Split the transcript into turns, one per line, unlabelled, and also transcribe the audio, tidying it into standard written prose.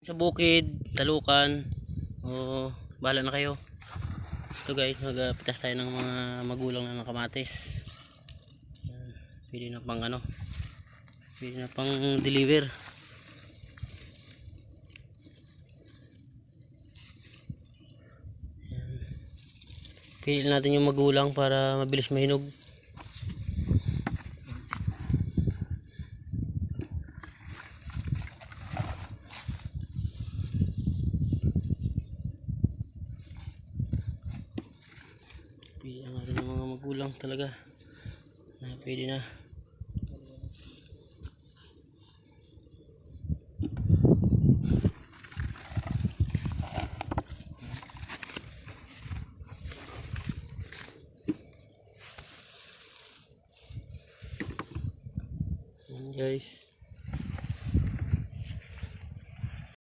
sa bukid, talukan, o bahala na kayo. Ito guys, magpitas tayo ng mga magulang na ng kamatis. Yan. Pwede na pang ano, pwede na pang deliver. Yan. Pili natin yung magulang para mabilis mahinog. Pilihan natin yung mga magulang talaga na pwede na.